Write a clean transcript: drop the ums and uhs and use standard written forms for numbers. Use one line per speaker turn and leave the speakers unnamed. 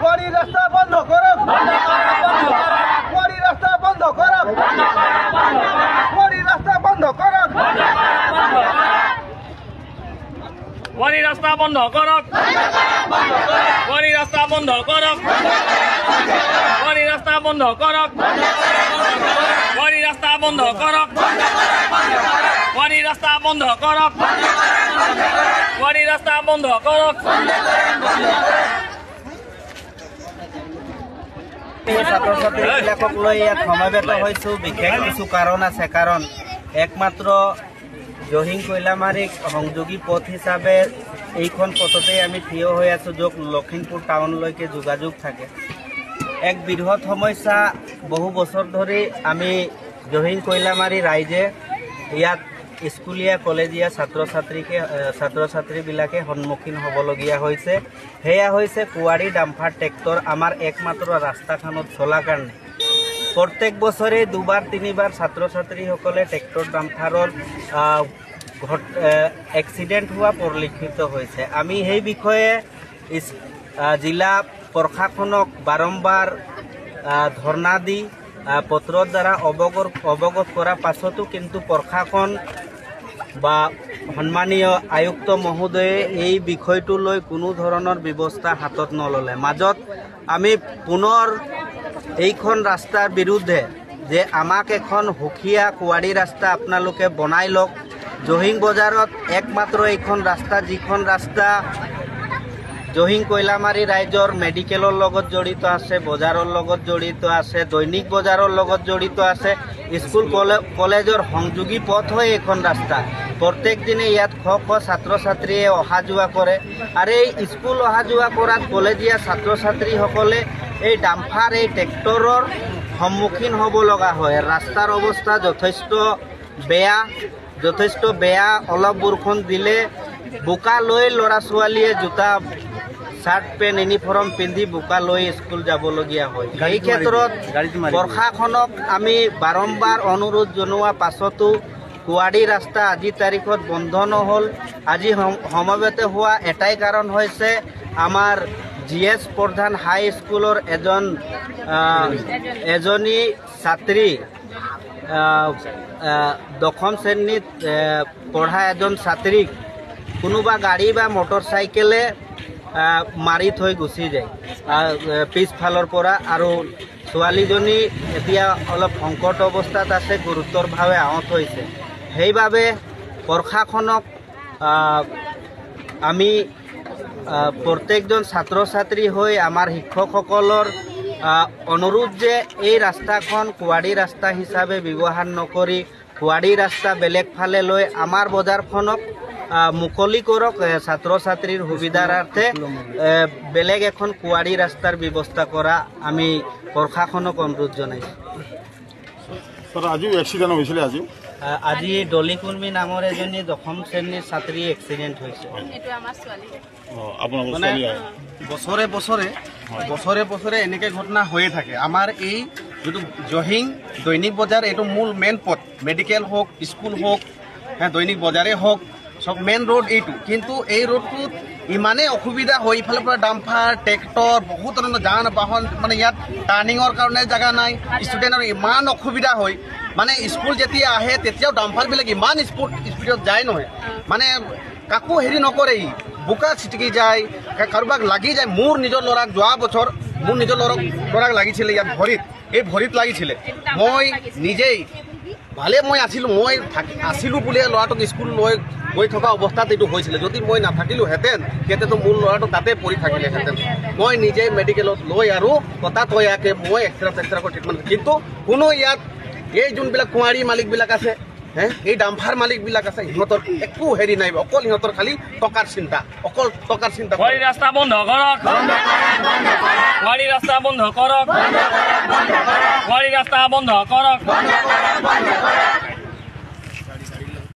কুয়ারি রাস্তা বন্ধ করো কুয়ারি রাস্তা বন্ধ করো কুয়ারি রাস্তা বন্ধ করো
কুয়ারি রাস্তা বন্ধ করক কুয়ারি রাস্তা বন্ধ করক কুয়ারি রাস্তা বন্ধ করক কুয়ারি রাস্তা বন্ধ করক কুয়ারি রাস্তা বন্ধ করক কুয়ারি রাস্তা বন্ধ করক
ছাত্র ছাত্রীবিলাকক লৈ ইয়াত সমাবেত হৈছোঁ বিশেষ কিছু কাৰণ আছে কাৰণ একমাত্ৰ জহিং কয়লামাৰীক সংযোগী পথ হিচাপে এইখন পথতেই আমি থিয় হৈ আছোঁ য'ত লখিমপুৰ টাউনলৈকে যোগাযোগ থাকে এক বৃহৎ সমস্যা বহু বছৰ ধৰি আমি জহিং কয়লামাৰী ৰাইজে ইয়াত স্কুলীয়া কলেজীয়া ছাত্ৰ ছাত্ৰীবিলাকে সন্মুখীন হ'বলগীয়া হৈছে সেয়া হৈছে কুৱাৰী ডাম্পাৰ ট্ৰেক্টৰ আমাৰ একমাত্ৰ ৰাস্তাখনত চলাৰ কাৰণে প্ৰত্যেক বছৰে দুবাৰ তিনিবাৰ ছাত্ৰ ছাত্ৰীসকলে ট্ৰেক্টৰ ডাম্পাৰৰ এক্সিডেণ্ট হোৱা পৰিলক্ষিত হৈছে আমি সেই বিষয়ে জিলা প্ৰশাসনক বাৰম্বাৰ ধৰ্ণা দি পত্ৰৰ দ্বাৰা অৱগত কৰাৰ পাছতো কিন্তু প্ৰশাসন বা সন্মানীয় আয়ুক্ত মহোদয়ে এই বিষয়টো লৈ কোনো ধৰণৰ ব্যৱস্থা হাতত নললে মাজত আমি পুনৰ এইখন ৰাস্তাৰ বিৰুদ্ধে যে আমাক এখন সুখীয়া কুৱাৰী ৰাস্তা আপোনালোকে বনাই লওক জহিং বজাৰত একমাত্ৰ এইখন ৰাস্তা যিখন ৰাস্তা জহিং কয়লামাৰী ৰাইজৰ মেডিকেলৰ লগত জড়িত আছে বজাৰৰ লগত জড়িত আছে দৈনিক বজাৰৰ লগত জড়িত আছে স্কুল কলেজৰ সংযোগী পথ হয় এইখন ৰাস্তা প্ৰত্যেক দিনে ইয়াত শ শ ছাত্ৰ ছাত্ৰীয়ে অহা যোৱা কৰে আৰু এই স্কুল অহা যোৱা কৰাত কলেজীয়া ছাত্ৰ ছাত্ৰীসকলে এই ডাম্পাৰ এই ট্ৰেক্টৰৰ সন্মুখীন হ'ব লগা হয় ৰাস্তাৰ অৱস্থা যথেষ্ট বেয়া অলপ বৰষুণ দিলে বোকা লৈ ল'ৰা ছোৱালীয়ে জোতা শাৰ্ট পেণ্ট ইউনিফৰ্ম পিন্ধি বোকা লৈ স্কুল যাবলগীয়া হয় এই ক্ষেত্ৰত প্ৰশাসনক আমি বাৰম্বাৰ অনুৰোধ জনোৱা পাছতো কুৱাৰী ৰাস্তা আজি তাৰিখত বন্ধ নহ'ল আজি সমবেত হোৱা এটাই কাৰণ হৈছে আমাৰ GS প্ৰধান হাই স্কুলৰ এজনী ছাত্ৰী দশম শ্ৰেণীত পঢ়া এজন ছাত্ৰীক কোনোবা গাড়ী বা মটৰ চাইকেলে মাৰি থৈ গুচি যায় পিছফালৰ পৰা আৰু ছোৱালীজনী এতিয়া অলপ সংকট অৱস্থাত আছে গুৰুতৰভাৱে আহত হৈছে সেইবাবে প্ৰশাসনক আমি প্ৰত্যেকজন ছাত্ৰ ছাত্ৰী হৈ আমাৰ শিক্ষকসকলৰ অনুৰোধ যে এই ৰাস্তাখন কুৱাৰী ৰাস্তা হিচাপে ব্যৱহাৰ নকৰি কুৱাৰী ৰাস্তা বেলেগ ফালে লৈ আমাৰ বজাৰখনক মুকলি কৰক ছাত্ৰ ছাত্ৰীৰ সুবিধাৰ্থে বেলেগ এখন কুৱাৰী ৰাস্তাৰ ব্যৱস্থা কৰা আমি প্ৰশাসনক অনুৰোধ জনাইছোঁ আজি ডলিকুৰ্মী নামৰ এজনী দশম শ্ৰেণীৰ ছাত্ৰী এক্সিডেণ্ট হৈছে
মানে বছৰে বছৰে এনেকে ঘটনা হৈয়ে থাকে আমাৰ এই যিটো জহিং দৈনিক বজাৰ এইটো মূল মেইন পথ মেডিকেল হওক স্কুল হওক দৈনিক বজাৰে হওক সব মেইন ৰোড এইটো কিন্তু এই ৰোডটোত ইমানেই অসুবিধা হয় ইফালৰ পৰা ডাম্পাৰ ট্ৰেক্টৰ বহুত ধৰণৰ যান বাহন মানে ইয়াত টাৰ্ণিঙৰ কাৰণে জেগা নাই ষ্টুডেণ্টৰ ইমান অসুবিধা হয় মানে স্কুল যেতিয়া আহে তেতিয়াও ডাম্পাৰবিলাক ইমান স্পীডত যায় নহয় মানে কাকো হেৰি নকৰে বোকা ছিটিকি যায় কাৰোবাক লাগি যায় মোৰ নিজৰ ল'ৰাক যোৱা বছৰ মোৰ নিজৰ ল'ৰাক লাগিছিলে ইয়াত ভৰিত লাগিছিলে মই নিজেই ভালে মই আছিলোঁ বুলিয়ে ল'ৰাটোক স্কুল লৈ গৈ থকা অৱস্থাত এইটো হৈছিলে যদি মই নাথাকিলোহেঁতেন তেতিয়াতো মোৰ ল'ৰাটো তাতে পৰি থাকিলেহেঁতেন মই নিজেই মেডিকেলত লৈ আৰু ততাতৈয়াকৈ মই এক্সট্ৰা ট্ৰিটমেণ্ট কিন্তু কোনো ইয়াত এই যোনবিলাক কুৱাৰী মালিকবিলাক আছে এই ডাম্পাৰ মালিকবিলাক আছে সিহঁতৰ একো হেৰি নাই অকল সিহঁতৰ খালি টকাৰ চিন্তা
কুৱাৰী ৰাস্তা বন্ধ কৰক কুৱাৰী ৰাস্তা বন্ধ কৰক কুৱাৰী ৰাস্তা বন্ধ কৰক